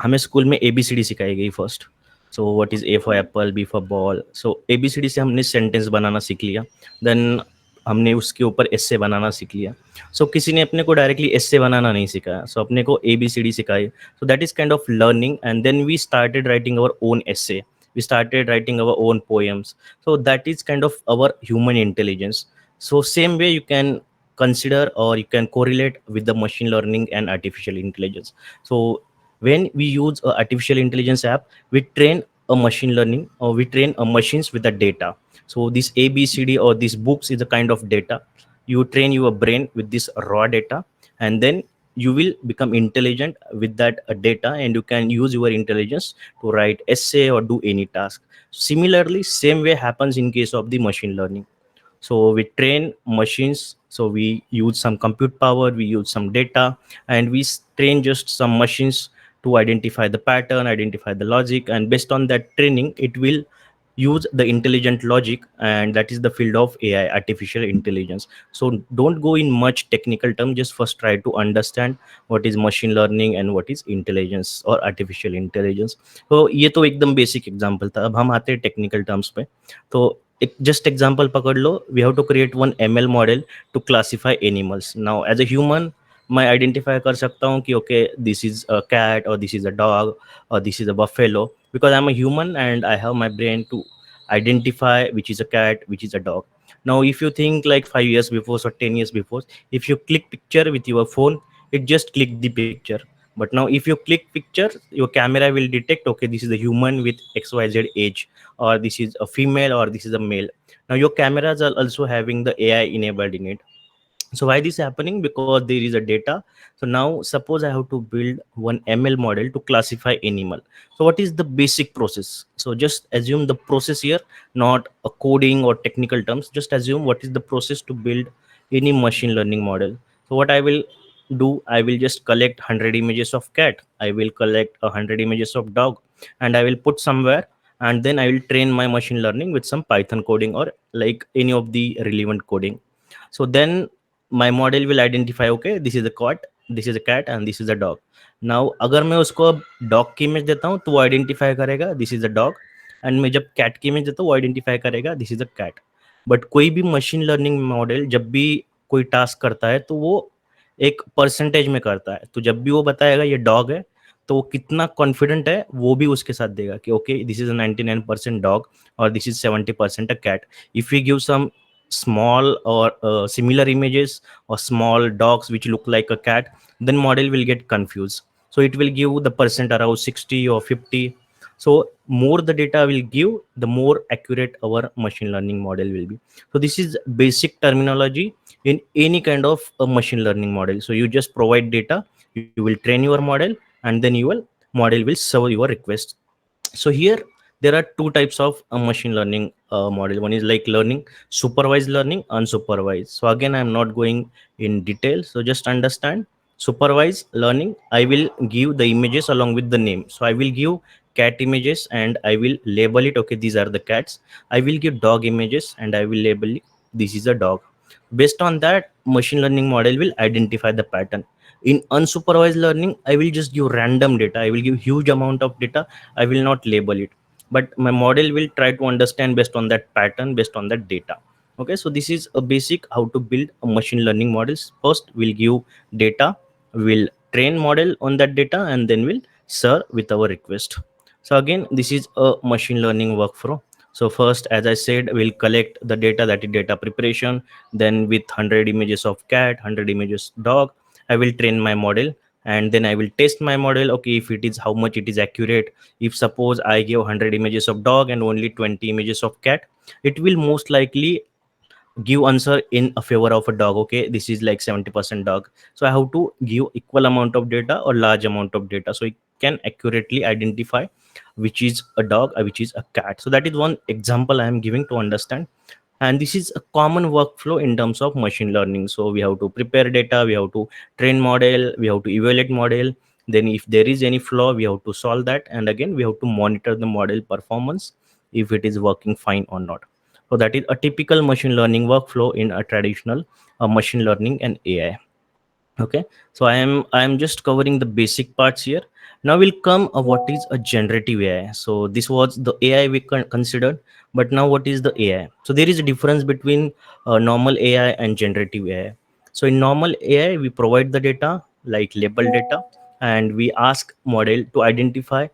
हमें स्कूल में ABCD सिखाई गई first. So what is A for Apple, B for ball. So ABCD से हमने सेंटेंस बनाना सीख लिया. देन हमने उसके ऊपर एस्से बनाना सीख लिया. सो किसी ने अपने को डायरेक्टली एस्से बनाना नहीं सिखाया, सो अपने को ABCD सिखाई. So that is kind of learning, and then we started writing our own essay. We started writing our own poems. So that is kind of our human intelligence. So same way you can consider or you can correlate with the machine learning and artificial intelligence. So when we use a artificial intelligence app, we train a machine learning, or we train a machines with the data. So this ABCD or these books is a kind of data. You train your brain with this raw data, and then you will become intelligent with that data, and you can use your intelligence to write essay or do any task. Similarly, same way happens in case of the machine learning. So we train machines, so we use some compute power, we use some data, and we train just some machines to identify the pattern, identify the logic, and based on that training it will use the intelligent logic, and that is the field of AI, artificial intelligence. So don't go in much technical term, just first try to understand what is machine learning and what is intelligence or artificial intelligence. तो ये तो एकदम basic example था. अब हम आते हैं technical terms पे. तो एक जस्ट एग्जांपल पकड़ लो. We have to create one ML model to classify animals. Now as a human मैं आइडेंटिफाई कर सकता हूँ कि okay this is a cat और this is a dog or this is a buffalo, because I'm a human and I have my brain to identify which is a cat, which is a dog. Now if you think like 5 years before or 10 years before, if you click picture with your phone, it just click the picture. But now if you click picture, your camera will detect, okay, this is a human with XYZ age, or this is a female, or this is a male. Now your cameras are also having the AI enabled in it. So why this happening? Because there is a data. So now suppose I have to build one ML model to classify animal. So what is the basic process? So just assume the process here, not a coding or technical terms. Just assume what is the process to build any machine learning model. So what I will do, I will just collect 100 images of cat, I will collect 100 images of dog, and I will put somewhere, and then I will train my machine learning with some Python coding or like any of the relevant coding. So then my model will identify, okay, this is a cat, this is a cat, and this is a dog. Now अगर मैं उसको अब dog की image देता हूँ तो वो identify करेगा this is a dog, and मैं जब कैट की इमेज देता हूँ वो आइडेंटिफाई करेगा this is a cat. But कोई भी मशीन लर्निंग मॉडल जब भी कोई टास्क करता है तो वो एक परसेंटेज में करता है. तो जब भी वो बताएगा ये डॉग है, तो वो कितना कॉन्फिडेंट है वो भी उसके साथ देगा कि okay this is a 99% dog और this is 70% a cat. If you give some small or similar images or small dogs which look like a cat, then model will get confused. So it will give the percent around 60 or 50. So more the data will give, the more accurate our machine learning model will be. So this is basic terminology in any kind of a machine learning model. So you just provide data, you will train your model, and then your model will serve your request. So here there are two types of machine learning model. One is like learning, supervised learning, unsupervised. So again I'm not going in detail, so just understand. Supervised learning, I will give the images along with the name. So I will give cat images and I will label it, okay, these are the cats. I will give dog images and I will label it, this is a dog. Based on that, machine learning model will identify the pattern. In unsupervised learning, I will just give random data, I will give huge amount of data, I will not label it, but my model will try to understand based on that pattern, based on that data. Okay, so this is a basic how to build a machine learning models. First we'll give data, we'll train model on that data, and then we'll serve with our request. So again, this is a machine learning workflow. So first, as I said, we'll collect the data, that is data preparation. Then with 100 images of cat, 100 images dog, I will train my model, and then I will test my model, okay, if it is how much it is accurate. If suppose I give 100 images of dog and only 20 images of cat, it will most likely give answer in a favor of a dog. Okay, this is like 70% dog, so I have to give equal amount of data or large amount of data so it can accurately identify which is a dog or which is a cat. So that is one example I am giving to understand. And this is a common workflow in terms of machine learning. So we have to prepare data, we have to train model, we have to evaluate model, then if there is any flaw we have to solve that, and again we have to monitor the model performance if it is working fine or not. So that is a typical machine learning workflow in a traditional machine learning and AI. Okay, so I am just covering the basic parts here. Now will come what is a generative AI. So this was the AI we considered, but now what is the AI? So there is a difference between normal AI and generative AI. So in normal AI we provide the data, like label data, and we ask model to identify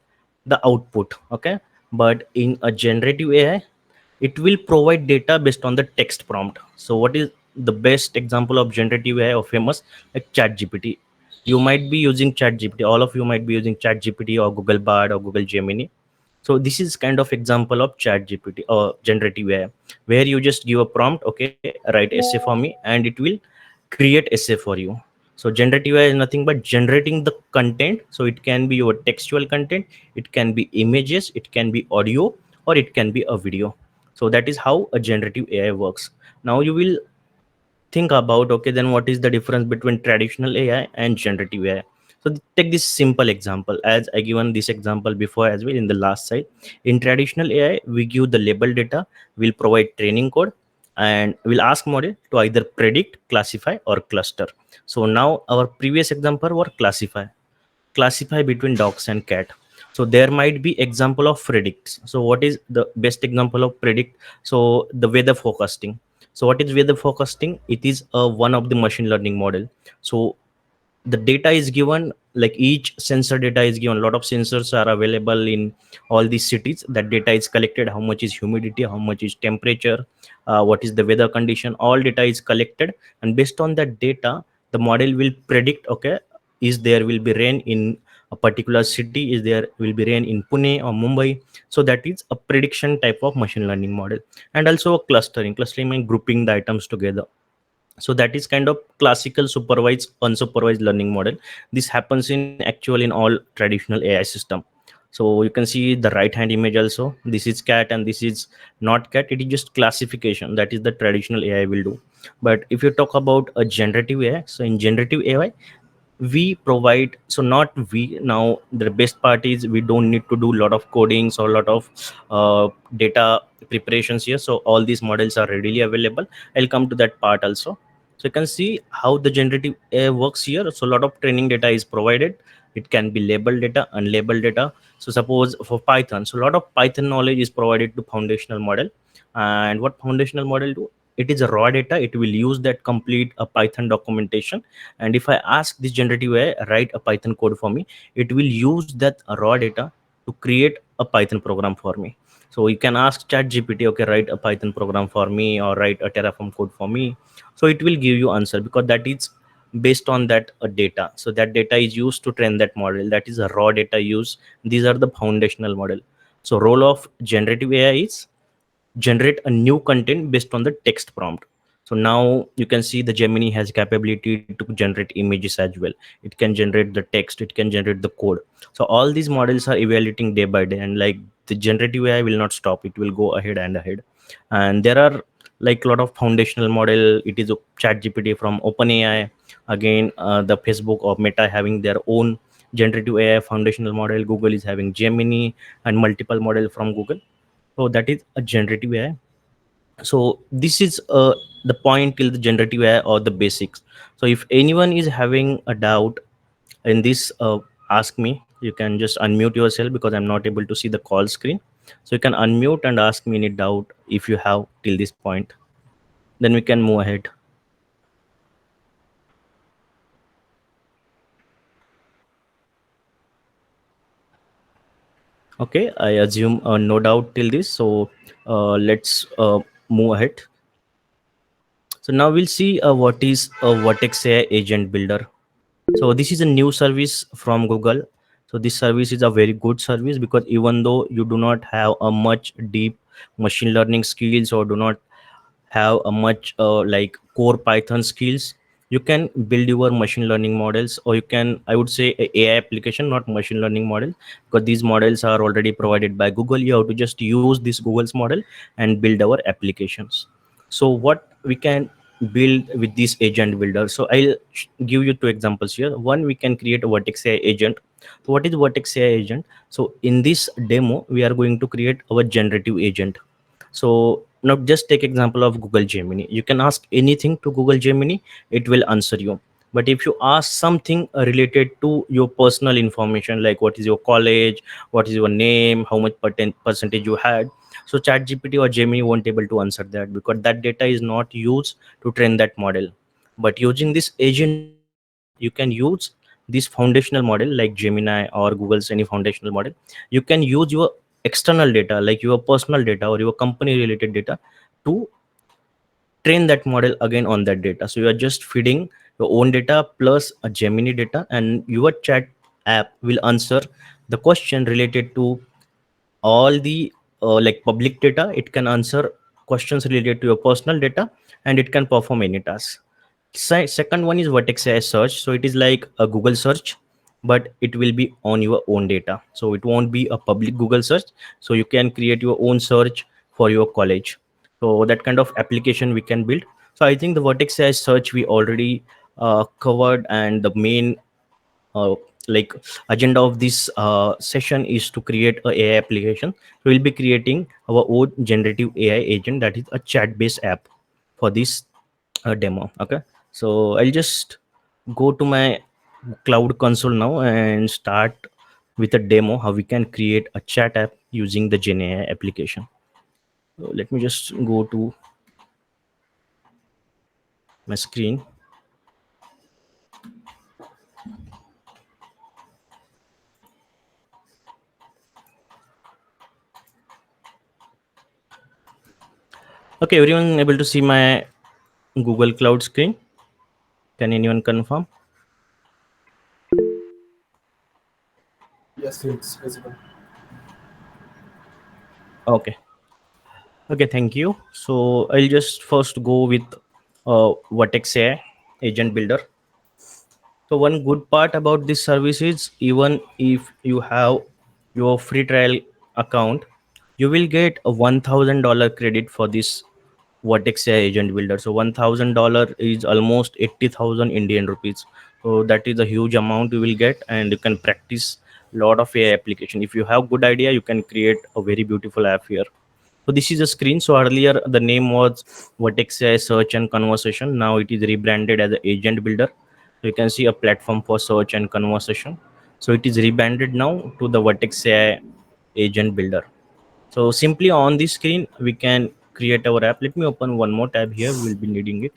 the output. Okay, but in a generative AI, it will provide data based on the text prompt. So what is the best example of generative AI or famous, like chat gpt? You might be using chat gpt, all of you might be using chat gpt or Google Bard or Google Gemini. So this is kind of example of chat gpt or generative AI, where you just give a prompt, okay, write essay for me, and it will create essay for you. So generative AI is nothing but generating the content. So it can be your textual content, it can be images, it can be audio, or it can be a video. So that is how a generative AI works. Now you will think about, okay, then what is the difference between traditional AI and generative AI? So take this simple example, as I given this example before as well in the last slide. In traditional AI, we give the label data, we'll provide training code, and we'll ask model to either predict, classify, or cluster. So now our previous example were classify between dogs and cat. So there might be example of predicts. So what is the best example of predict? So the weather forecasting. So what is weather forecasting? It is one of the machine learning model. So the data is given, like each sensor data is given, a lot of sensors are available in all these cities. That data is collected, how much is humidity, how much is temperature, what is the weather condition, all data is collected. And based on that data, the model will predict, okay, is there will be rain in a particular city, is there will be rain in Pune or Mumbai. So that is a prediction type of machine learning model. And also a clustering means grouping the items together. So that is kind of classical supervised unsupervised learning model. This happens in actual in all traditional AI system. So you can see the right hand image also, this is cat and this is not cat. It is just classification, that is the traditional AI will do. But if you talk about a generative AI, so in generative AI we provide, so not we, now the best part is we don't need to do a lot of codings or a lot of data preparations here. So all these models are readily available. I'll come to that part also. So you can see how the generative AI works here. So a lot of training data is provided. It can be labeled data, unlabeled data. So suppose for Python, so a lot of Python knowledge is provided to foundational model. And what foundational model do? It is a raw data. It will use that complete a Python documentation. And if I ask this generative AI write a Python code for me, it will use that raw data to create a Python program for me. So you can ask chat gpt, okay, write a Python program for me or write a Terraform code for me. So it will give you answer, because that is based on that data. So that data is used to train that model, that is a raw data use. These are the foundational model. So role of generative AI is generate a new content based on the text prompt. So now you can see the Gemini has capability to generate images as well. It can generate the text, it can generate the code. So all these models are evaluating day by day, and like the generative AI will not stop, it will go ahead and ahead. And there are like a lot of foundational model. It is a chat gpt from OpenAI. Again, the Facebook or Meta having their own generative AI foundational model. Google is having Gemini and multiple model from Google. So that is a generative AI. So this is the point till the generative AI or the basics. So if anyone is having a doubt in this, ask me. You can just unmute yourself, because I'm not able to see the call screen. So you can unmute and ask me any doubt if you have till this point. Then we can move ahead. Okay, I assume no doubt till this. So let's move ahead. So now we'll see what is a Vertex AI Agent Builder. So this is a new service from Google. So this service is a very good service, because even though you do not have a much deep machine learning skills or do not have a much like core Python skills, you can build your machine learning models, or you can, I would say, AI application, not machine learning model, because these models are already provided by Google. You have to just use this Google's model and build our applications. So what we can build with this agent builder? So I'll give you two examples here. One, we can create a Vertex AI agent. So what is Vertex AI agent? So in this demo we are going to create our generative agent. So now just take example of Google Gemini. You can ask anything to Google Gemini, it will answer you. But if you ask something related to your personal information, like what is your college, what is your name, how much percentage you had, so ChatGPT or Gemini won't able to answer that, because that data is not used to train that model. But using this agent model, you can use this foundational model like Gemini or Google's any foundational model. You can use your external data, like your personal data or your company related data, to train that model again on that data. So you are just feeding your own data plus a Gemini data, and your chat app will answer the question related to all the like public data. It can answer questions related to your personal data, and it can perform any task. Second one is Vertex AI search. So it is like a Google search, but it will be on your own data. So it won't be a public Google search. So you can create your own search for your college. So that kind of application we can build. So I think the Vertex AI search we already covered, and the main uh, like agenda of this session is to create a AI application. So we'll be creating our own generative AI agent, that is a chat based app for this demo. Okay, so I'll just go to my cloud console now and start with a demo how we can create a chat app using the Gen AI application. So let me just go to my screen. Okay, everyone able to see my Google Cloud screen? Can anyone confirm? Yes, it's visible. Okay. Okay, thank you. So I'll just first go with Vertex AI Agent Builder. So one good part about this service is, even if you have your free trial account, you will get a $1,000 credit for this Vertex AI Agent Builder. So $1,000 is almost 80,000 Indian rupees. So that is a huge amount you will get, and you can practice lot of AI application. If you have good idea, you can create a very beautiful app here. So this is a screen. So earlier the name was Vertex AI Search and Conversation. Now it is rebranded as a Agent Builder. So you can see a platform for search and conversation. So it is rebranded now to the Vertex AI Agent Builder. So simply on this screen we can create our app. Let me open one more tab here. We will be needing it.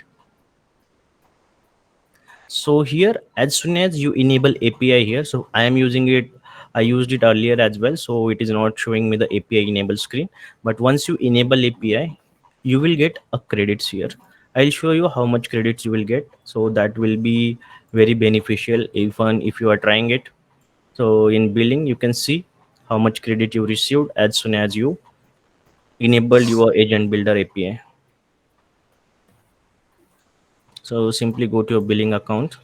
So here, as soon as you enable API here, so I am using it, I used it earlier as well, so it is not showing me the API enable screen. But once you enable API, you will get a credits here. I'll show you how much credits you will get, so that will be very beneficial even if you are trying it. So in billing you can see how much credit you received as soon as you enabled your agent builder API. So simply go to your billing account.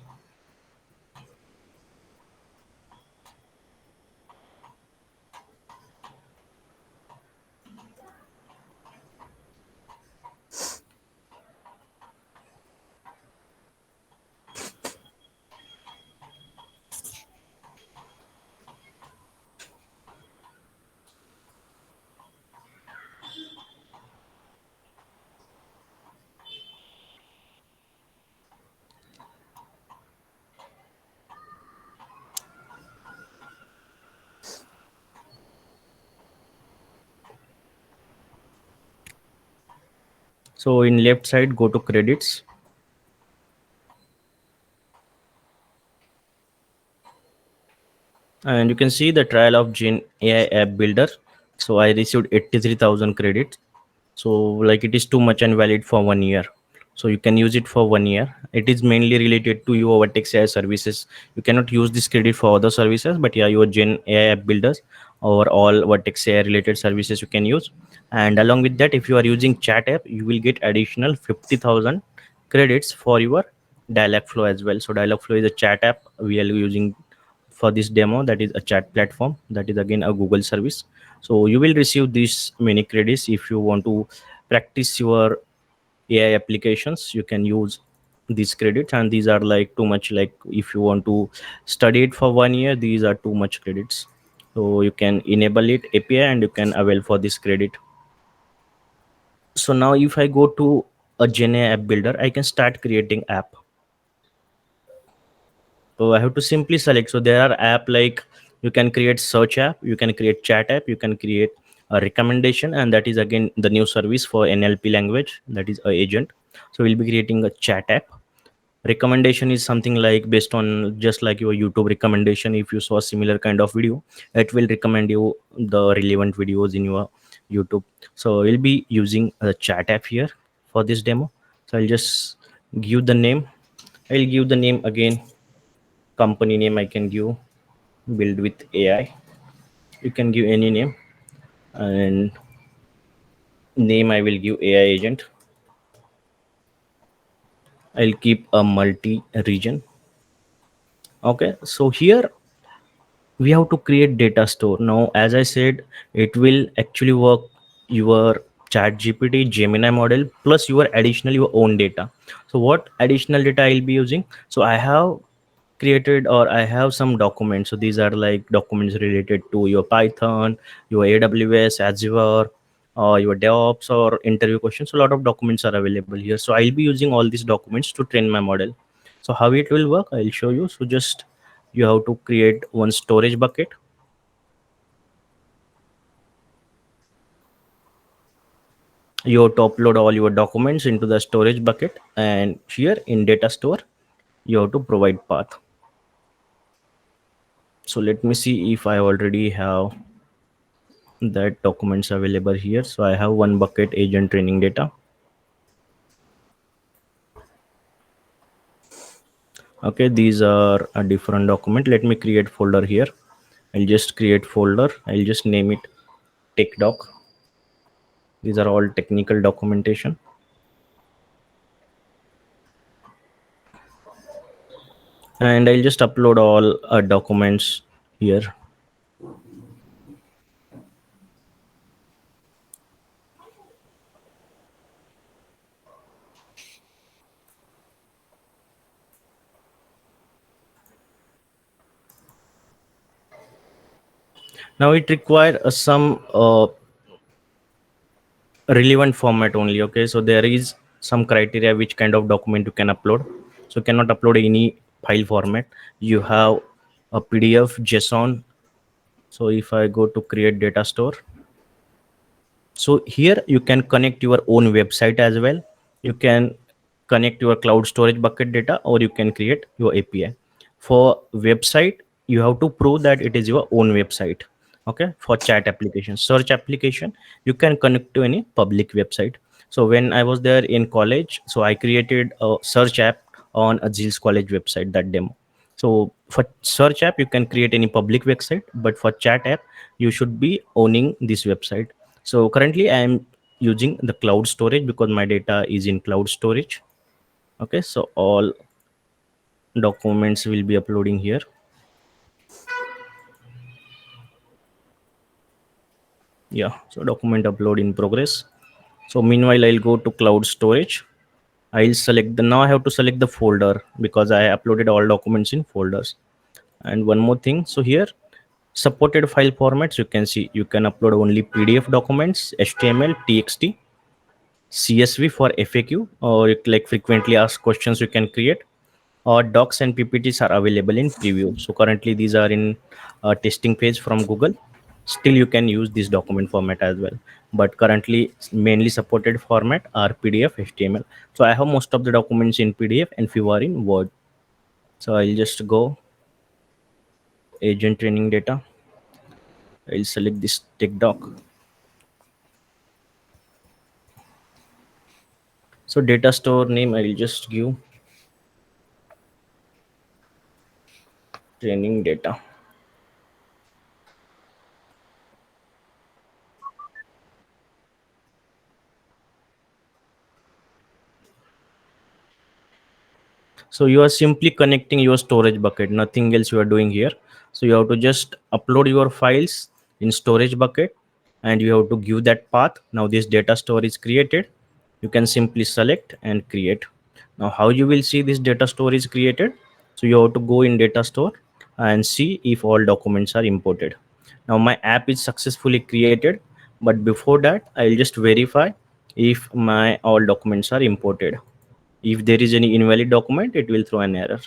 So in left side, go to credits, and you can see the trial of Gen AI app builder. So I received 83,000 credits. So like it is too much and valid for 1 year. So you can use it for 1 year. It is mainly related to your Vertex AI services. You cannot use this credit for other services, but yeah, your Gen AI app builders or all Vertex AI related services you can use. And along with that, if you are using chat app, you will get additional 50,000 credits for your Dialogflow as well. So Dialogflow is a chat app we are using for this demo, that is a chat platform, that is again a Google service. So you will receive these many credits. If you want to practice your AI applications, you can use these credits, and these are like too much. Like if you want to study it for 1 year, these are too much credits. So you can enable it API and you can avail for this credit. So now if I go to a Gen AI app builder, I can start creating app. So I have to simply select. So there are app like you can create search app, you can create chat app, you can create a recommendation, and that is again the new service for NLP language, that is a agent. So we'll be creating a chat app. Recommendation is something like based on just like your YouTube recommendation. If you saw a similar kind of video, it will recommend you the relevant videos in your YouTube. So we'll be using a chat app here for this demo. So I'll just give the name. I'll give the name again. Company name I can give build with AI. You can give any name, and name I will give AI agent. I'll keep a multi region. Okay, so here we have to create data store. Now as I said, it will actually work your chat gpt gemini model plus your additional your own data. So what additional data I'll be using? So I have created, or I have some documents. So these are like documents related to your Python, your AWS, Azure, or your DevOps or interview questions. So a lot of documents are available here. So I'll be using all these documents to train my model. So how it will work, I'll show you. So just you have to create one storage bucket. You have to upload all your documents into the storage bucket, and here in data store you have to provide path. So let me see if I already have that documents available here. So I have one bucket agent training data. Okay, these are a different document. Let me create folder here. I'll just create folder. I'll just name it tech doc. These are all technical documentation. And I'll just upload all documents here. Now it requires some relevant format only. Okay, so there is some criteria which kind of document you can upload. So you cannot upload any file format. You have a PDF, JSON. So if I go to create data store, so here you can connect your own website as well. You can connect your cloud storage bucket data, or you can create your API. For website, you have to prove that it is your own website. Okay, for chat application, search application, you can connect to any public website. So when I was there in college, so I created a search app on a Zil's college website, that demo. So for search app, you can create any public website, but for chat app, you should be owning this website. So currently I am using the cloud storage because my data is in cloud storage. Okay, so all documents will be uploading here. Yeah, so document upload in progress. So meanwhile, I'll go to cloud storage. I'll select the, now I have to select the folder because I uploaded all documents in folders. And one more thing, so here supported file formats, you can see you can upload only PDF documents, HTML, TXT, CSV for FAQ, or like frequently asked questions you can create, or docs and PPTs are available in preview. So currently these are in testing phase from Google. Still you can use this document format as well, but currently mainly supported format are PDF, HTML. So I have most of the documents in PDF and few are in Word. So I'll just go agent training data. I'll select this tech doc. So data store name, I'll just give training data. So you are simply connecting your storage bucket, nothing else you are doing here. So you have to just upload your files in storage bucket, and you have to give that path. Now this data store is created. You can simply select and create. Now how you will see this data store is created? So you have to go in data store and see if all documents are imported. Now my app is successfully created, but before that I'll just verify if my all documents are imported. If there is any invalid document, it will throw an error.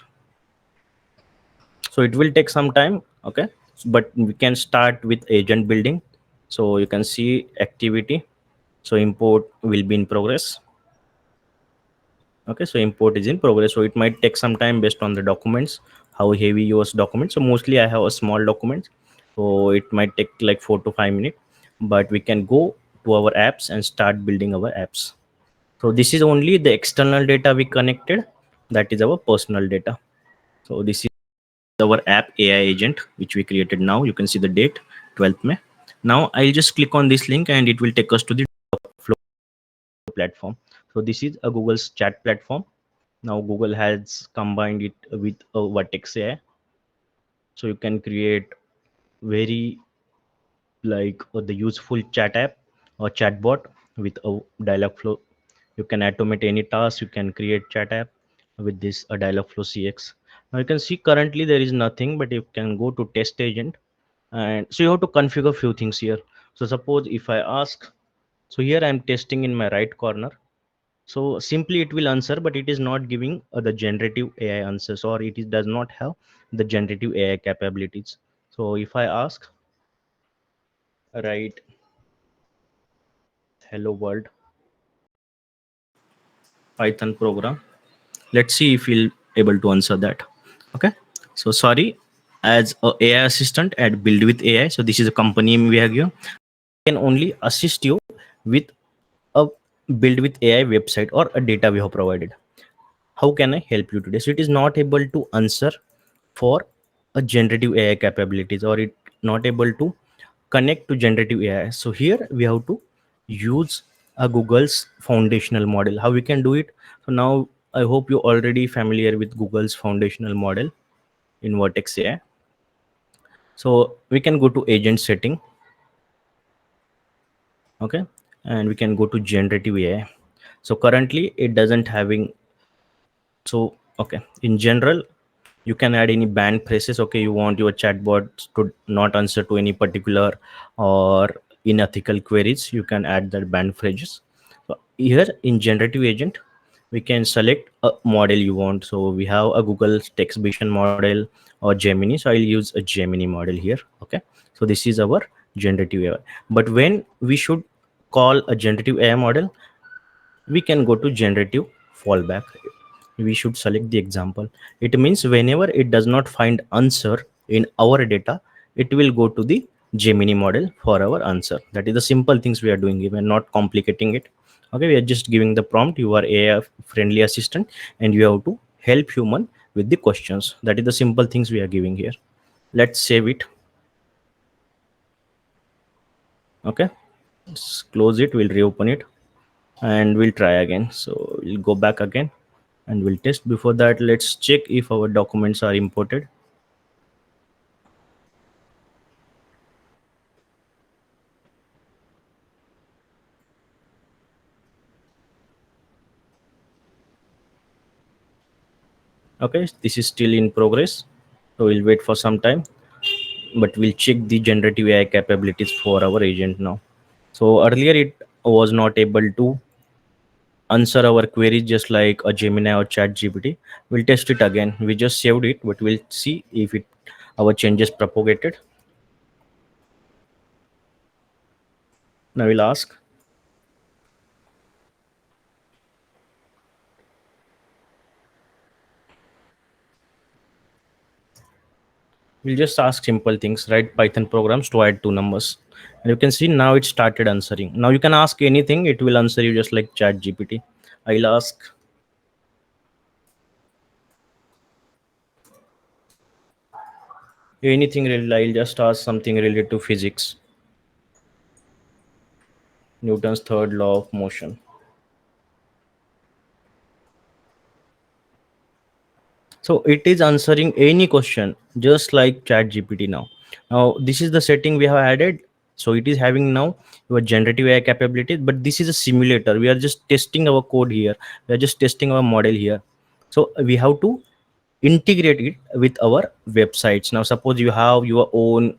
So it will take some time. Okay, but we can start with agent building. So you can see activity. So import will be in progress. Okay, so import is in progress, so it might take some time based on the documents, how heavy your document. So mostly I have a small document, so it might take like 4 to 5 minutes, but we can go to our apps and start building our apps. So this is only the external data we connected, that is our personal data. So this is our app AI agent which we created. Now you can see the date, 12th May. Now I'll just click on this link and it will take us to the flow platform. So this is a Google's chat platform. Now Google has combined it with a Vertex AI, so you can create very like the useful chat app or chatbot with a dialog flow. You can automate any task. You can create chat app with this a dialog flow CX. Now you can see currently there is nothing, but you can go to test agent, and so you have to configure few things here. So suppose if I ask, so here I am testing in my right corner. So simply it will answer, but it is not giving the generative AI answers, or it is, does not have the generative AI capabilities. So if I ask, write hello world Python program, let's see if we'll able to answer that. Okay, so sorry, as a AI assistant at Build with AI, so this is a company we have here, can only assist you with a Build with AI website or a data we have provided. How can I help you today? So it is not able to answer for a generative AI capabilities, or it not able to connect to generative AI. So here we have to use a Google's foundational model. How we can do it? So now I hope you're already familiar with Google's foundational model in Vertex AI. So we can go to agent setting, okay, and we can go to generative AI. So currently it doesn't having. So okay, in general you can add any banned phrases. Okay, you want your chatbot to not answer to any particular or unethical queries, you can add that banned phrases. So here in generative agent we can select a model you want. So we have a Google text vision model or Gemini, so I'll use a Gemini model here. Okay, so this is our generative AI. But when we should call a generative AI model, we can go to generative fallback. We should select the example. It means whenever it does not find answer in our data, it will go to the Gemini model for our answer. That is the simple things we are doing. We are not complicating it. Okay, we are just giving the prompt. You are AI friendly assistant and you have to help human with the questions. That is the simple things we are giving here. Let's save it. Okay, let's close it. We'll reopen it and we'll try again. So we'll go back again and we'll test. Before that, let's check if our documents are imported. Okay, this is still in progress, so we'll wait for some time, but we'll check the generative AI capabilities for our agent now. So earlier it was not able to answer our queries just like a Gemini or Chat GPT. We'll test it again. We just saved it, but we'll see if it our changes propagated. Now we'll ask. We'll just ask simple things, write Python programs to add two numbers. And you can see now it started answering. Now you can ask anything, it will answer you just like Chat GPT. I'll ask anything related. I'll just ask something related to physics, Newton's third law of motion. So it is answering any question just like Chat GPT now. Now this is the setting we have added. So it is having now your generative AI capabilities, but this is a simulator. We are just testing our code here. We are just testing our model here. So we have to integrate it with our websites. Now suppose you have your own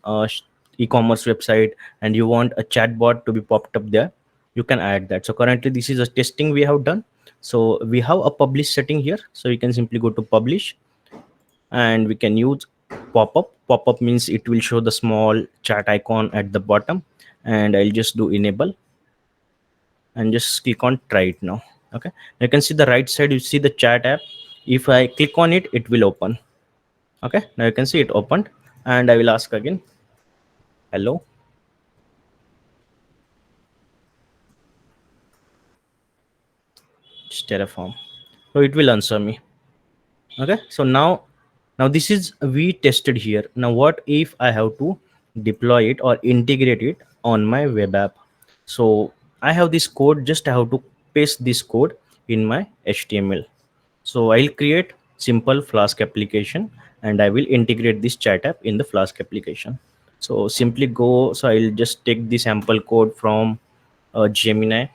e-commerce website and you want a chatbot to be popped up there, you can add that. So currently this is a testing we have done. So we have a publish setting here, so you can simply go to publish and we can use Pop up means it will show the small chat icon at the bottom, and I'll just do enable and just click on try it now. Okay, you can see the right side, you see the chat app. If I click on it, it will open. Okay, now you can see it opened, and I will ask again, hello. It's Terraform, so it will answer me. Okay, so now this is we tested here. Now what if I have to deploy it or integrate it on my web app? So I have this code, just I have to paste this code in my HTML. So I'll create simple Flask application, and I will integrate this chat app in the Flask application. So simply go, so I'll just take the sample code from Gemini.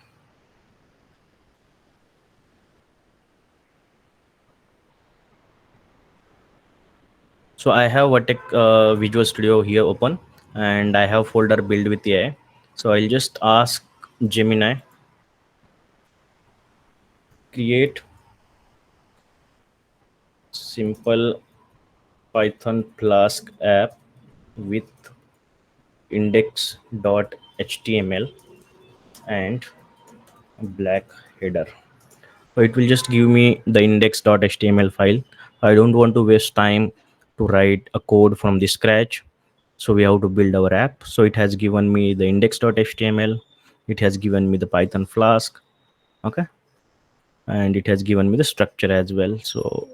So I have a tech Visual Studio here open, and I have folder build with AI. So I'll just ask Gemini, create simple Python Flask app with index.html and black header. So it will just give me the index.html file. I don't want to waste time to write a code from the scratch. So we have to build our app. So it has given me the index.html. It has given me the Python Flask. Okay. And it has given me the structure as well. So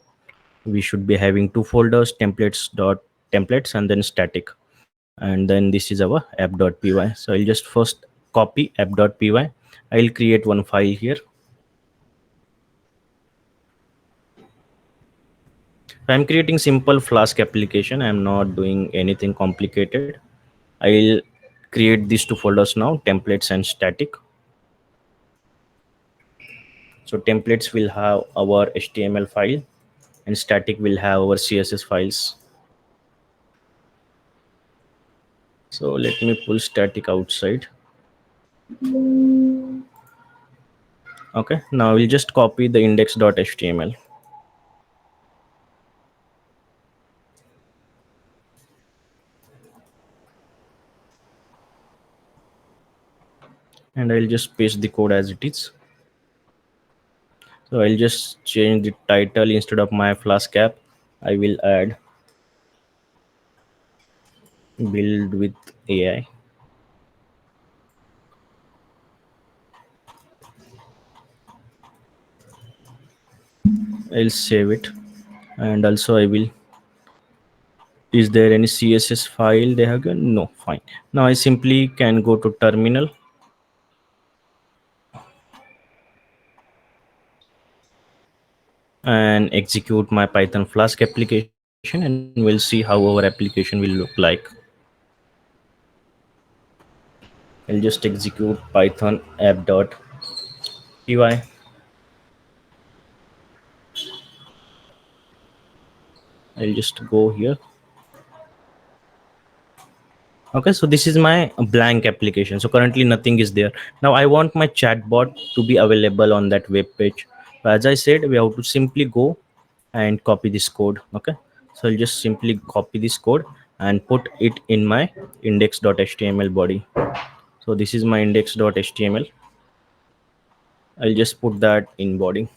we should be having two folders, templates and then static. And then this is our app.py. So I'll just first copy app.py. I'll create one file here. I'm creating simple Flask application. I'm not doing anything complicated. I'll create these two folders now, templates and static. So templates will have our HTML file, and static will have our CSS files. So let me pull static outside. Okay, now we'll just copy the index.html. And I'll just paste the code as it is. So I'll just change the title. Instead of my Flask app, I will add build with AI. I'll save it, and also I will. Is there any CSS file they have given? No, fine. Now I simply can go to terminal and execute my Python Flask application, and we'll see how our application will look like. I'll just execute Python app.py. I'll just go here. Okay, so this is my blank application. So currently nothing is there. Now I want my chatbot to be available on that web page. So as I said, we have to simply go and copy this code. Okay, so I'll just simply copy this code and put it in my index.html body. So this is my index.html. I'll just put that in body.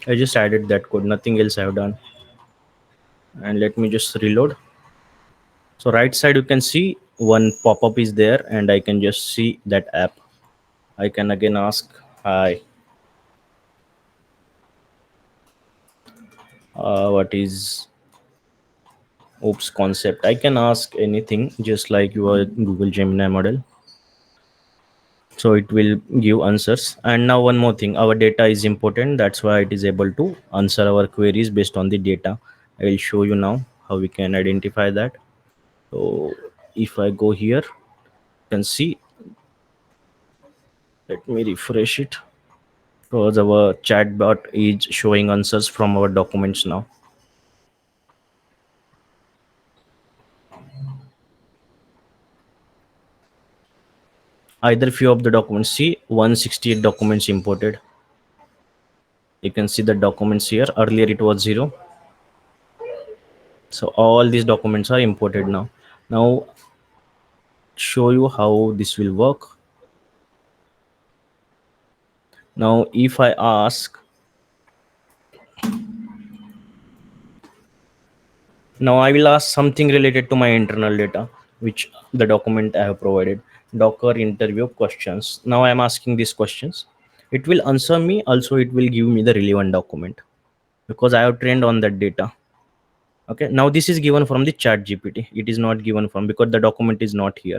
I just added that code, nothing else I've done. And let me just reload. So right side you can see one pop-up is there, and I can just see that app. I can again ask, hi, what is oops concept? I can ask anything, just like your Google Gemini model. So it will give answers. And now one more thing, our data is important. That's why it is able to answer our queries based on the data. I will show you now how we can identify that. So if I go here, you can see, let me refresh it, because our chatbot is showing answers from our documents now. Either few of the documents, see 168 documents imported. You can see the documents here. Earlier it was 0. So all these documents are imported now. Now show you how this will work. Now if I ask, now I will ask something related to my internal data, which the document I have provided, docker interview questions. Now I am asking these questions, it will answer me. Also it will give me the relevant document because I have trained on that data. Okay, now this is given from the chat gpt, it is not given from, because the document is not here.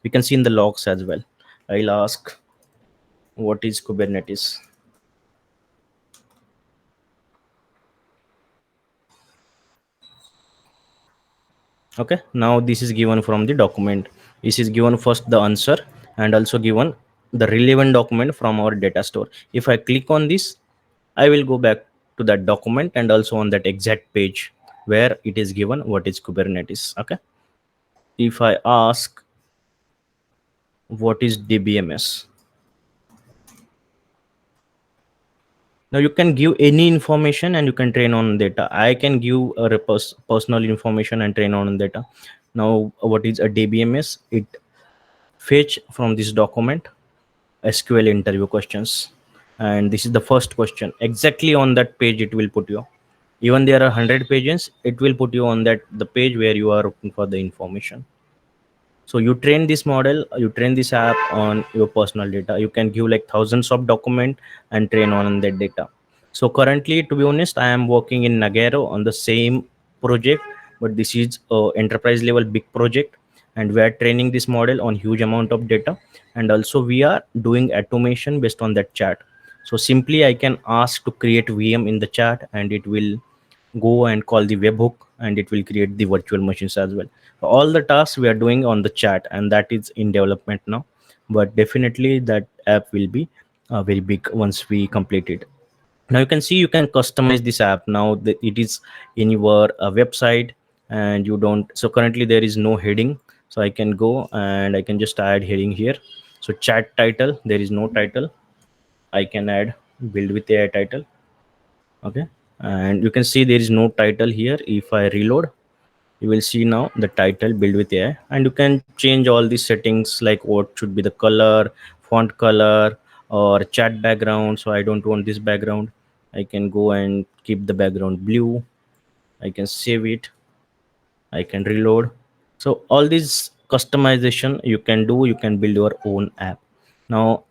We can see in the logs as well. I'll ask what is kubernetes. Okay, now this is given from the document. This is given first the answer, and also given the relevant document from our data store. If I click on this, I will go back to that document and also on that exact page where it is given what is kubernetes. Okay, if I ask what is dbms, now you can give any information and you can train on data. I can give a personal information and train on data. Now what is a dbms? It fetch from this document SQL interview questions, and this is the first question. Exactly on that page it will put you. Even there are 100 pages, it will put you on that the page where you are looking for the information. So you train this model, you train this app on your personal data. You can give like thousands of document and train on that data. So currently, to be honest, I am working in Nagero on the same project, but this is a enterprise level big project, and we are training this model on huge amount of data, and also we are doing automation based on that chat. So simply I can ask to create VM in the chat, and it will go and call the webhook, and it will create the virtual machines as well. All the tasks we are doing on the chat, and that is in development now, but definitely that app will be very big once we complete it. Now you can see you can customize this app. Now that it is in your website, and you don't, so currently there is no heading, so I can go and I can just add heading here. So chat title, there is no title. I can add build with AI title. Okay, and you can see there is no title here. If I reload, you will see now the title build with AI, and you can change all these settings like what should be the color, font color, or chat background. So I don't want this background, I can go and keep the background blue. I can save it, I can reload. So all these customization you can do, you can build your own app. Now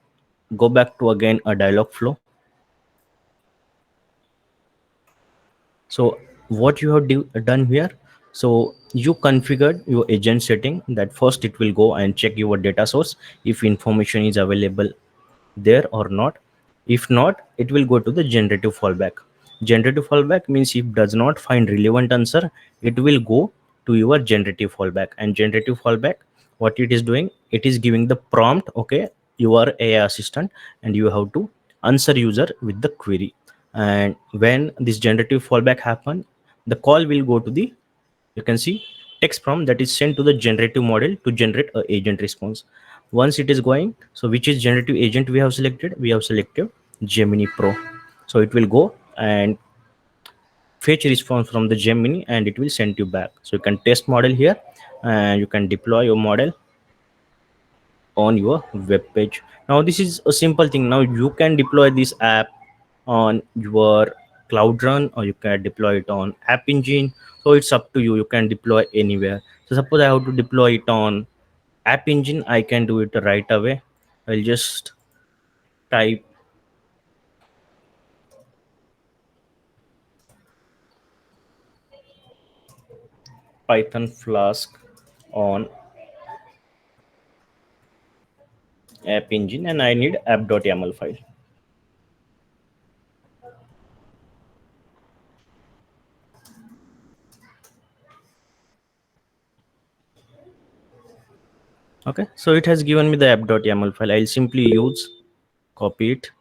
go back to again a dialog flow. So what you have done here, so you configured your agent setting that first it will go and check your data source if information is available there or not. If not, it will go to the generative fallback. Generative fallback means if does not find relevant answer, it will go to your generative fallback. And generative fallback, what it is doing, it is giving the prompt. Okay, you are AI assistant and you have to answer user with the query. And when this generative fallback happen, the call will go to the, you can see, text prompt that is sent to the generative model to generate a agent response. Once it is going, so which is generative agent we have selected? We have selected Gemini Pro. So it will go and fetch response from the Gemini, and it will send you back. So you can test model here, and you can deploy your model on your web page. Now this is a simple thing. Now you can deploy this app on your cloud run, or you can deploy it on app engine. So it's up to you, you can deploy anywhere. So suppose I have to deploy it on app engine, I can do it right away. I'll just type python flask on app engine, and I need app.yaml file. Okay, so it has given me the app.yaml file. I'll simply use copy it.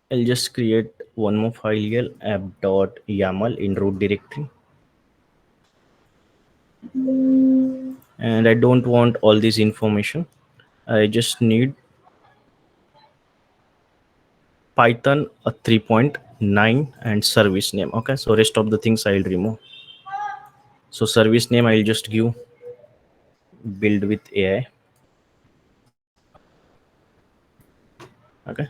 I'll just create one more file here, app.yaml in root directory. And I don't want all this information. I just need Python 3.9 and service name. Okay, so rest of the things I'll remove. So service name I'll just give build with AI. Okay,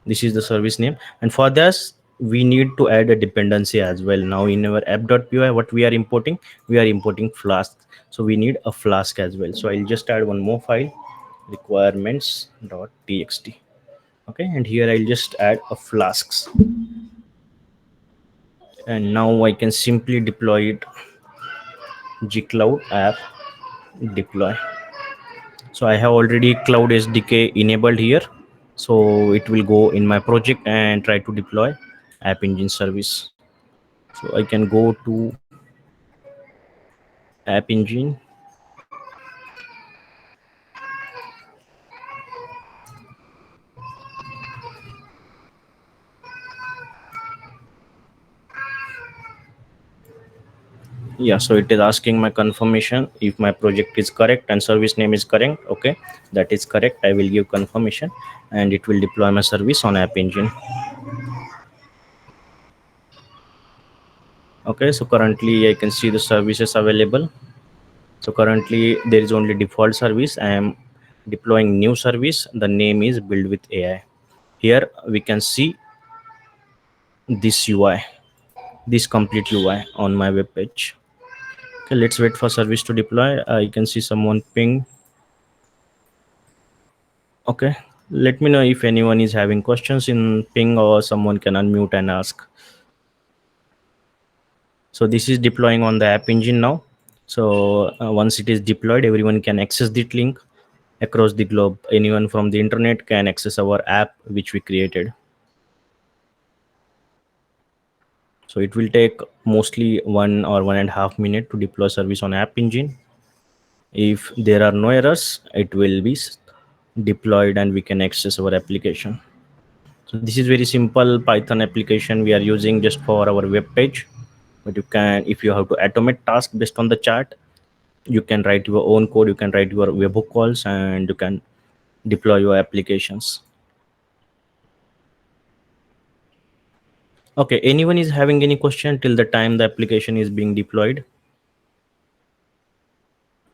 this is the service name, and for this we need to add a dependency as well. Now in our app.py, what we are importing, we are importing Flask, so we need a Flask as well. So I'll just add one more file, requirements.txt. Okay, and here I'll just add a Flasks, and now I can simply deploy it. Gcloud app deploy. So I have already Cloud SDK enabled here, so it will go in my project and try to deploy App Engine service. So I can go to App Engine. Yeah, so it is asking my confirmation if my project is correct and service name is correct. Okay, that is correct. I will give confirmation and it will deploy my service on App Engine. Okay, so currently I can see the services available. So currently there is only default service. I am deploying new service. The name is build with AI. Here we can see this UI, this complete UI on my web page. Okay, let's wait for service to deploy. I can see someone ping. Okay, let me know if anyone is having questions in ping, or someone can unmute and ask. So this is deploying on the App Engine now. So once it is deployed, everyone can access that link across the globe. Anyone from the internet can access our app which we created. So it will take mostly 1 or 1.5 minutes to deploy service on App Engine. If there are no errors, it will be deployed and we can access our application. So this is very simple Python application we are using just for our web page. But you can, if you have to automate task based on the chart, you can write your own code, you can write your webhook calls, and you can deploy your applications. Okay, anyone is having any question till the time the application is being deployed?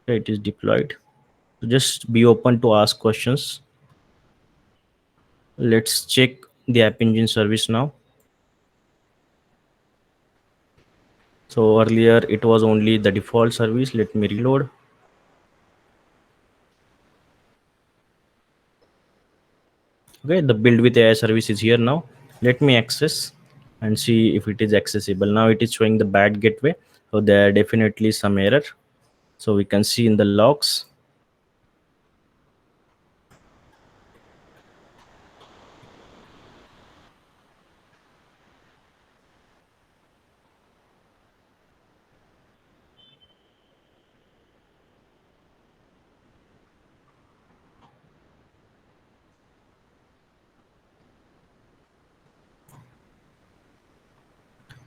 Okay, it is deployed. So just be open to ask questions. Let's check the App Engine service now. So earlier it was only the default service. Let me reload. Okay, the build with AI service is here now. Let me access and see if it is accessible. Now it is showing the bad gateway, so there are definitely some error. So we can see in the logs.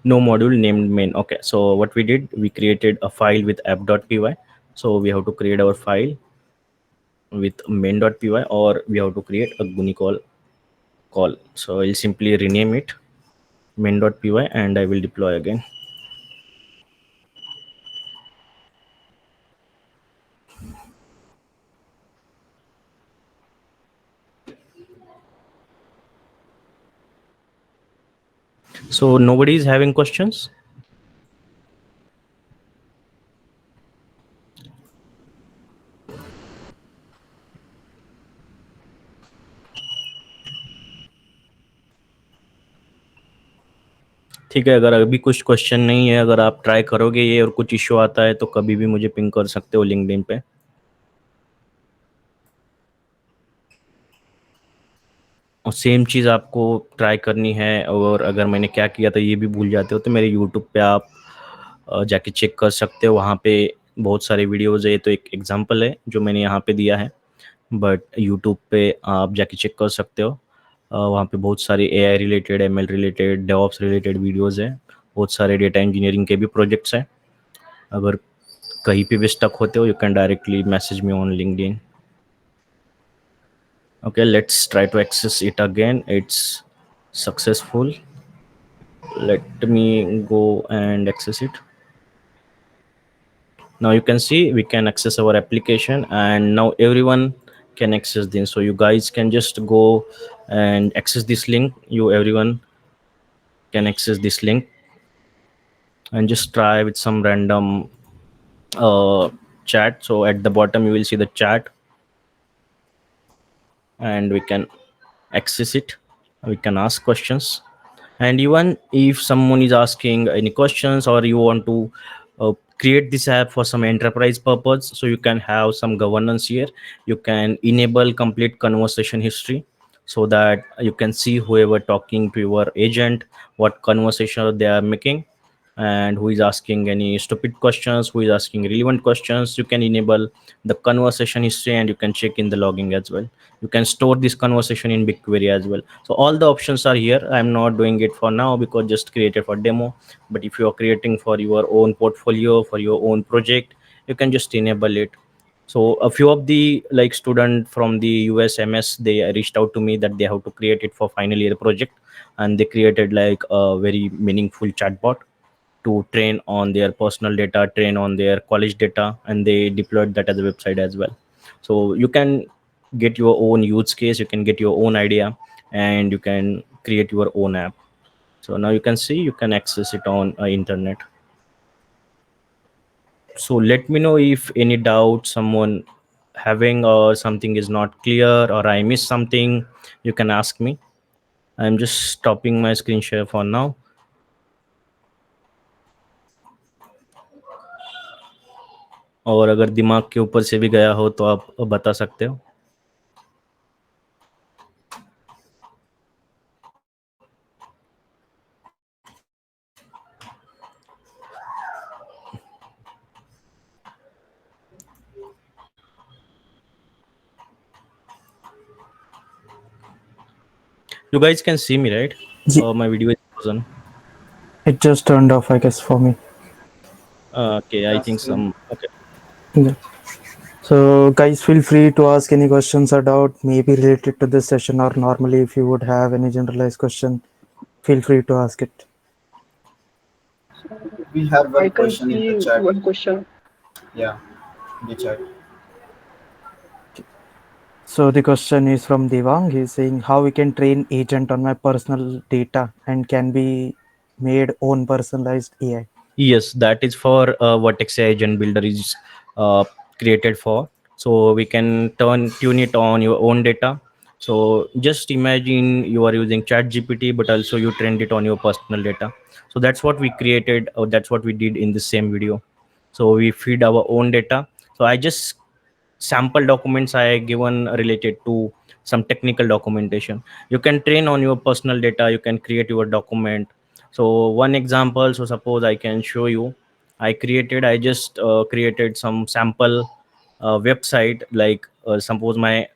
No module named main. Okay, so what we did, we created a file with app.py. So we have to create our file with main.py, or we have to create a Guni call. So I'll simply rename it main.py and I will deploy again. So nobody is having questions. ठीक है, अगर अभी कुछ question नहीं है, अगर आप try करोगे ये और कुछ इश्यू आता है तो कभी भी मुझे पिंग कर सकते हो लिंक्डइन पे. और सेम चीज़ आपको ट्राई करनी है, और अगर मैंने क्या किया था ये भी भूल जाते हो तो मेरे यूट्यूब पे आप जाके चेक कर सकते हो. वहाँ पे बहुत सारे वीडियोज़ है, तो एक एग्जांपल है जो मैंने यहाँ पे दिया है, बट यूट्यूब पे आप जाके चेक कर सकते हो. वहाँ पे बहुत सारे AI related, ML related, DevOps related videos है. बहुत सारे डेटा इंजीनियरिंग के भी प्रोजेक्ट्स हैं. अगर कहीं पे भी स्टक होते हो, you can directly message me on LinkedIn. Okay, let's try to access it again. It's successful. Let me go and access it. Now you can see we can access our application, and now everyone can access this. So you guys can just go and access this link. You everyone can access this link and just try with some random uh, chat. So at the bottom you will see the chat, and we can access it. We can ask questions, and even if someone is asking any questions, or you want to create this app for some enterprise purpose, so you can have some governance here. You can enable complete conversation history, so that you can see whoever talking to your agent, what conversation they are making, and who is asking any stupid questions, who is asking relevant questions. You can enable the conversation history, and you can check in the logging as well. You can store this conversation in BigQuery as well. So all the options are here. I'm not doing it for now because just created for demo. But if you are creating for your own portfolio, for your own project, you can just enable it. So a few of the like student from the USMS, they reached out to me that they have to create it for final year project, and they created like a very meaningful chatbot to train on their personal data, train on their college data, and they deployed that as a website as well. So you can get your own use case, you can get your own idea, and you can create your own app. So now you can see you can access it on internet. So let me know if any doubt someone having, or something is not clear, or I missed something. You can ask me. I'm just stopping my screen share for now. और अगर दिमाग के ऊपर से भी गया हो तो आप बता सकते हो. You guys can see me, right? Ye- My video is frozen. It just turned off, I guess, for me. Okay, I think some. Okay. Yeah. So, guys, feel free to ask any questions or doubt, maybe related to this session, or normally, if you would have any generalized question, feel free to ask it. We have I one can question in the see chat. one question. Yeah, in the chat. So, the question is from Devang. He's saying how we can train agent on my personal data and can be made own personalized AI. Yes, that is for what XA agent builder is uh, created for. So we can tune it on your own data. So just imagine you are using Chat GPT, but also you trained it on your personal data. So that's what we created. Or that's what we did in the same video. So we feed our own data. So I just sample documents I given related to some technical documentation. You can train on your personal data. You can create your document. So one example, so suppose I can show you. I just created some sample website, like suppose my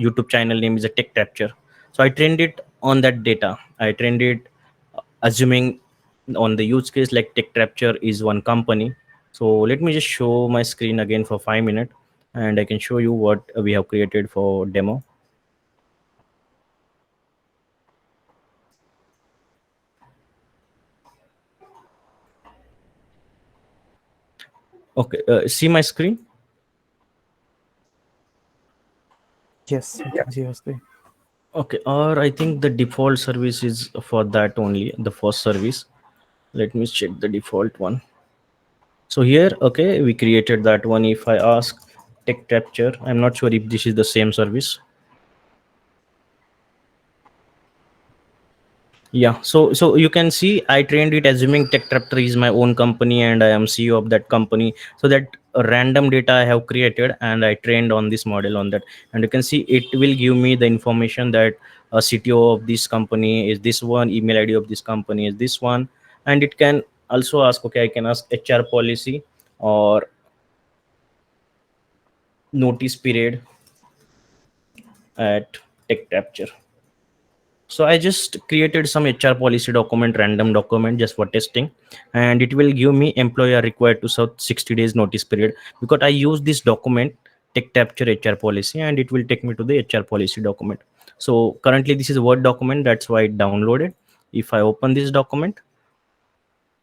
YouTube channel name is a tech capture. So I trained it on that data. I trained it assuming on the use case like tech capture is one company. So let me just show my screen again for 5 minutes, and I can show you what we have created for demo. Okay, see my screen. Yes, I can see your screen. Okay, or I think the default service is for that only, the first service. Let me check the default one. So here, okay, we created that one. If I ask tech capture, I'm not sure if this is the same service. Yeah, so you can see I trained it assuming TechTractor is my own company and I am CEO of that company. So that random data I have created and I trained on this model on that, and you can see it will give me the information that a CTO of this company is this one, email ID of this company is this one, and it can also ask, okay, I can ask HR policy or notice period at tech capture. So I just created some HR policy document, random document just for testing, and it will give me employer required to serve 60 days notice period, because I use this document tech capture HR policy, and it will take me to the HR policy document. So currently this is a Word document, that's why it downloaded. If I open this document,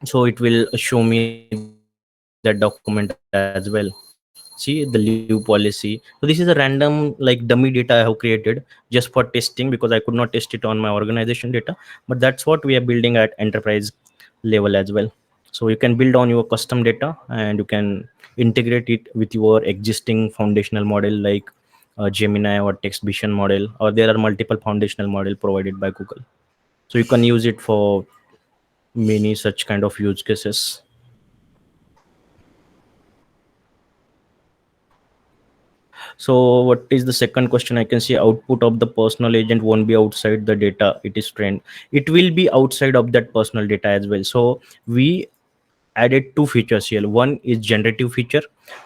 so it will show me that document as well. See the leave policy. So this is a random like dummy data I have created just for testing, because I could not test it on my organization data. But that's what we are building at enterprise level as well. So you can build on your custom data and you can integrate it with your existing foundational model like Gemini or text vision model, or there are multiple foundational model provided by Google. So you can use it for many such kind of use cases. So what is the second question? I can see output of the personal agent won't be outside the data it is trained. It will be outside of that personal data as well. So we added two features here. One is generative feature,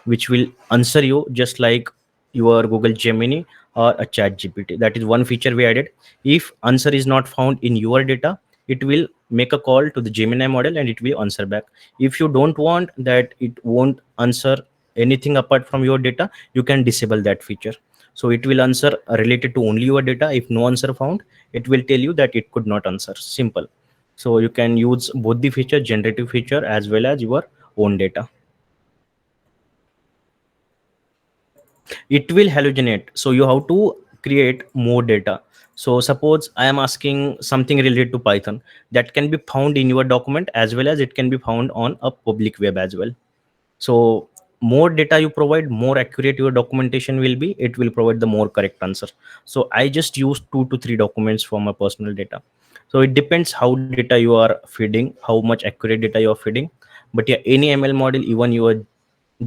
which will answer you just like your Google Gemini or a Chat GPT. That is one feature we added. If answer is not found in your data, it will make a call to the Gemini model and it will answer back. If you don't want that it won't answer anything apart from your data, you can disable that feature. So it will answer related to only your data. If no answer found, it will tell you that it could not answer. Simple. So you can use both the feature, generative feature as well as your own data. It will hallucinate, so you have to create more data. So suppose I am asking something related to Python, that can be found in your document as well as it can be found on a public web as well. So more data you provide, more accurate your documentation will be. It will provide the more correct answer. So I just use 2 to 3 documents for my personal data. So it depends how data you are feeding, how much accurate data you are feeding. But yeah, any ML model, even your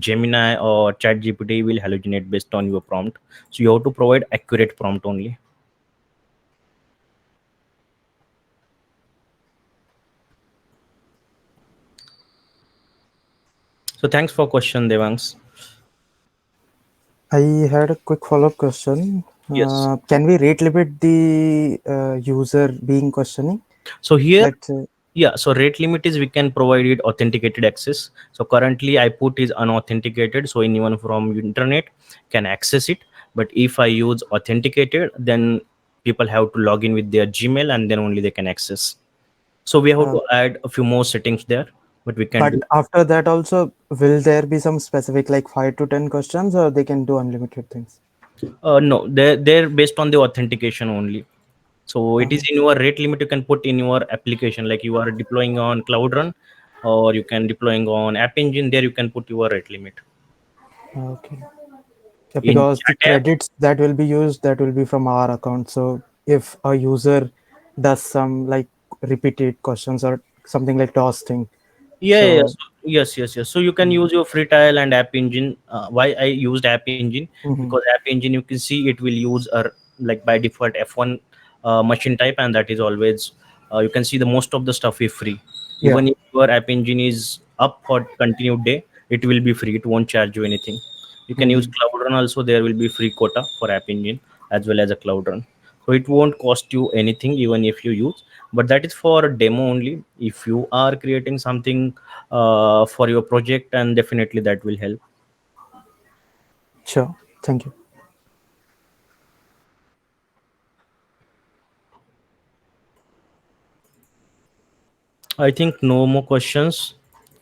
Gemini or Chat GPT, will hallucinate based on your prompt. So you have to provide accurate prompt only. So thanks for question, Devangs. I had a quick follow-up question. Yes. Can we rate limit the user being questioning? So here, Let's say, yeah, so rate limit is we can provide it authenticated access. So currently I put is unauthenticated, so anyone from internet can access it. But if I use authenticated, then people have to log in with their Gmail and then only they can access. So we have uh, to add a few more settings there, but we can but do. after that also, will there be some specific like 5 to 10 questions, or they can do unlimited things? No, they're based on the authentication only. So it is Uh, in your rate limit you can put in your application, like you are deploying on Cloud Run or you can deploying on App Engine. There you can put your rate limit. okay. Yeah, In because the chat app, credits that will be used, that will be from our account. So if a user does some like repeated questions or something like DOS thing, yeah, yeah, yeah. so So, yes. So you can mm, use your free trial and App Engine. Why I used App Engine? Because mhm. App Engine you can see it will use a like by default F1 machine type, and that is always you can see the most of the stuff is free. Yeah. Even if your App Engine is up for continued day, it will be free. It won't charge you anything. You can use Mhm. Cloud Run also. There will be free quota for App Engine as well as a Cloud Run. So it won't cost you anything even if you use. But that is for a demo only. If you are creating something for your project, and definitely that will help. Sure. Thank you. I think no more questions.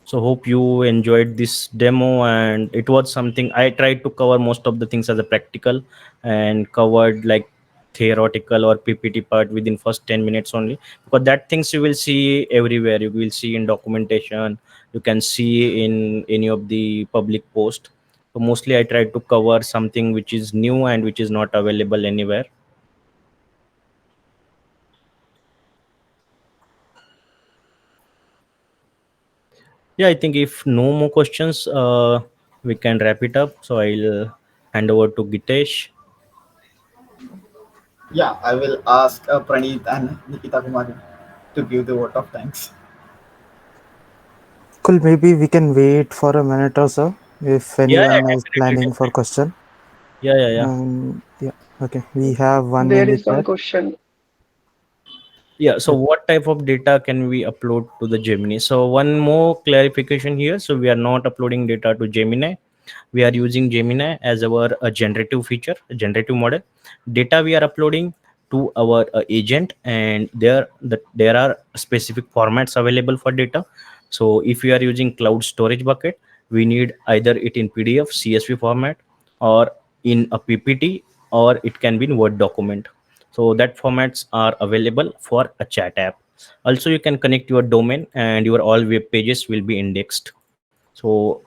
So hope you enjoyed this demo, and it was something I tried to cover most of the things as a practical, and covered like theoretical or PPT part within first 10 minutes only, because that things you will see everywhere. You will see in documentation, you can see in any of the public post. So mostly I tried to cover something which is new and which is not available anywhere. Yeah, I think if no more questions, we can wrap it up. So I'll hand over to Gitesh. Yeah, I will ask Praneeth and Nikita Kumari to give the vote of thanks. Cool. Maybe we can wait for a minute or so if Yeah, anyone is definitely, planning for definitely. question. Yeah. Yeah. Okay. We have one There in the is one chat. question. Yeah. So what type of data can we upload to the Gemini? So one more clarification here. So we are not uploading data to Gemini. We are using Gemini as our generative feature, generative model. Data we are uploading to our agent, and there are specific formats available for data. So if we are using cloud storage bucket, we need either it in PDF, CSV format, or in a PPT, or it can be in Word document. So that formats are available for a chat app. Also, you can connect your domain, and your all web pages will be indexed. So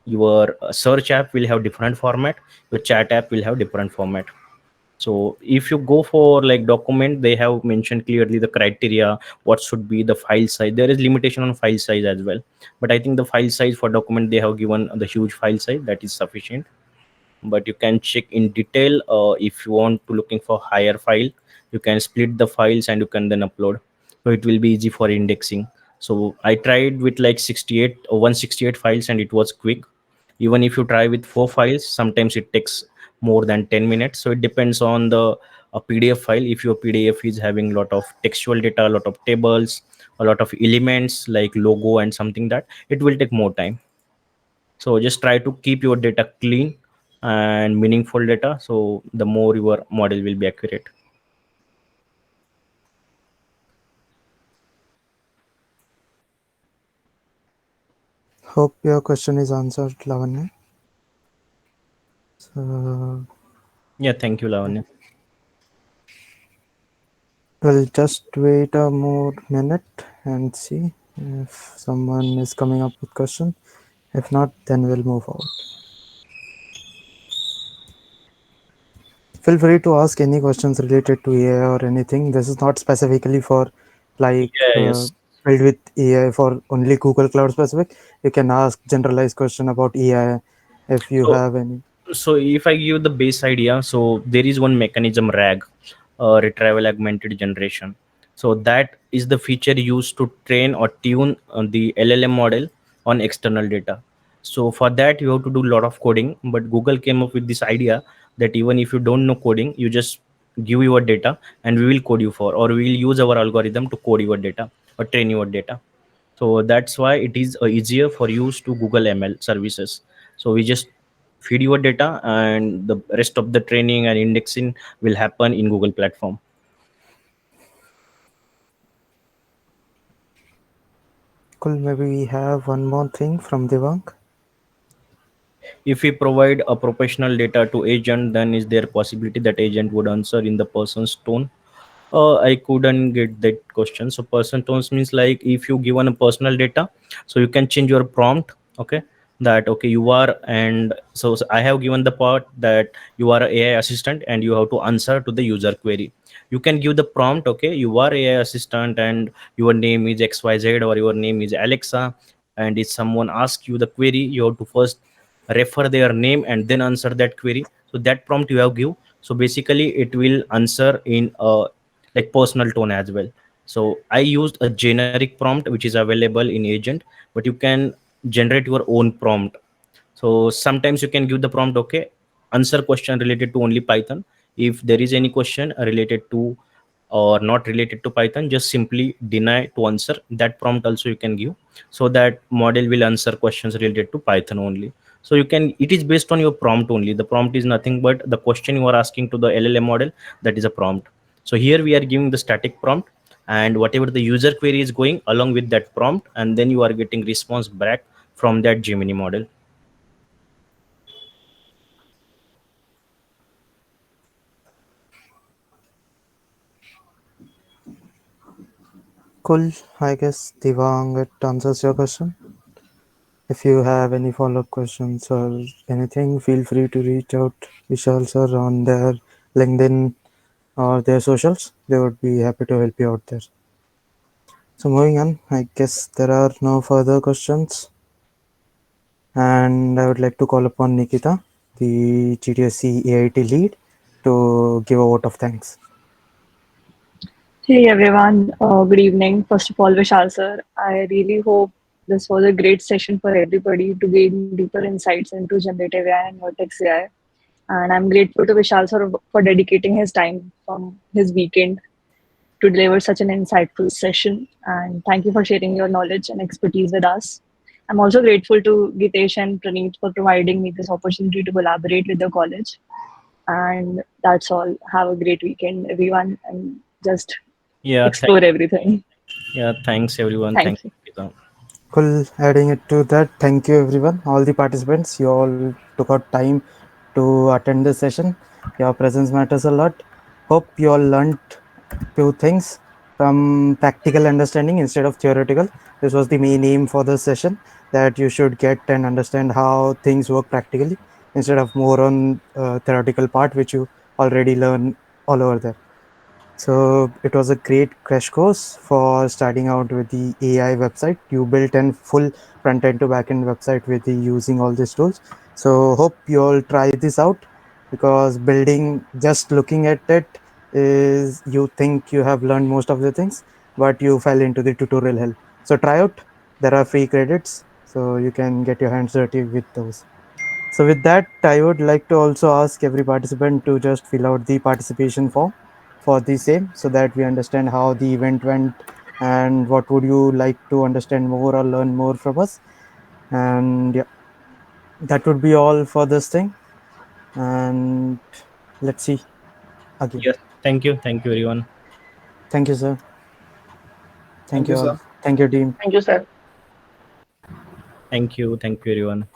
your search app will have different format, your chat app will have different format. So if you go for like document, they have mentioned clearly the criteria, what should be the file size. There is limitation on file size as well, but I think the file size for document, they have given the huge file size, that is sufficient. But you can check in detail. If you want to looking for higher file, you can split the files and you can then upload, so it will be easy for indexing. So I tried with like 68 or 168 files, and it was quick. Even if you try with 4 files, sometimes it takes more than 10 minutes. So it depends on the PDF file. If your PDF is having a lot of textual data, a lot of tables, a lot of elements like logo and something, that it will take more time. So just try to keep your data clean and meaningful data, so the more your model will be accurate. Hope your question is answered, Lavanya. So Yeah, thank you, Lavanya. we'll just wait a more minute and see if someone is coming up with question. If not, then we'll move forward. Feel free to ask any questions related to AI or anything. This is not specifically for like Yeah, yes. build with AI for only Google Cloud specific. You can ask generalized question about AI if you So have any. so if I give the base idea, so there is one mechanism, RAG, retrieval augmented generation. So that is the feature used to train or tune the LLM model on external data. So for that, you have to do a lot of coding, but Google came up with this idea that even if you don't know coding, you just give your data and we will code you for, or we will use our algorithm to code your data or train your data. So that's why it is easier for use to Google ML services. So we just feed your data, and the rest of the training and indexing will happen in Google platform. Cool. Maybe we have one more thing from Devang. If we provide a professional data to agent, then is there possibility that agent would answer in the person's tone? I couldn't get that question. So person tones means like if you given a personal data, so you can change your prompt. Okay, that okay you are, and so I have given the part that you are a AI assistant and you have to answer to the user query. You can give the prompt. Okay, you are AI assistant and your name is XYZ, or your name is Alexa, and if someone asks you the query, you have to first refer their name and then answer that query. So that prompt you have give. So basically it will answer in a like personal tone as well. So I used a generic prompt which is available in agent, but you can generate your own prompt. So sometimes you can give the prompt, okay, answer question related to only Python. If there is any question related to or not related to Python, just simply deny to answer. That prompt also you can give, so that model will answer questions related to Python only. So you can, it is based on your prompt only. The prompt is nothing but the question you are asking to the LLM model, that is a prompt. So here we are giving the static prompt, and whatever the user query is going along with that prompt, and then you are getting response back from that Gemini model. Cool. I guess Devang, it answers your question. If you have any follow-up questions or anything, feel free to reach out Vishal sir on their LinkedIn or their socials. They would be happy to help you out there. So moving on, I guess there are no further questions, and I would like to call upon Nikita, the GDSC AIT lead, to give a vote of thanks. Hey everyone, good evening. First of all, Vishal sir, I really hope this was a great session for everybody to gain deeper insights into generative AI and Vertex AI. And I'm grateful to Vishal sir for dedicating his time from his weekend to deliver such an insightful session. And thank you for sharing your knowledge and expertise with us. I'm also grateful to Gitesh and Praneeth for providing me this opportunity to collaborate with the college. And that's all. Have a great weekend, everyone, and just Yeah, explore everything. yeah, thanks everyone. Thank Thank you. you. Cool. Adding it to that, thank you everyone, all the participants. You all took out time to attend this session. Your presence matters a lot. Hope you all learned few things from practical understanding instead of theoretical. This was the main aim for this session, that you should get and understand how things work practically instead of more on theoretical part which you already learn all over there. So it was a great crash course for starting out with the AI website. You built a full front end to back end website with the using all these tools. So hope you all try this out, because building, just looking at it, is you think you have learned most of the things, but you fell into the tutorial hell. So try out. There are free credits, so you can get your hands dirty with those. So with that, I would like to also ask every participant to just fill out the participation form for the same, so that we understand how the event went and what would you like to understand more or learn more from us. And yeah, that would be all for this thing. And let's see again. Yes, thank you everyone. Thank you, sir. Thank Thank you you, all. sir. Thank you, team. Thank you, sir. Thank you everyone.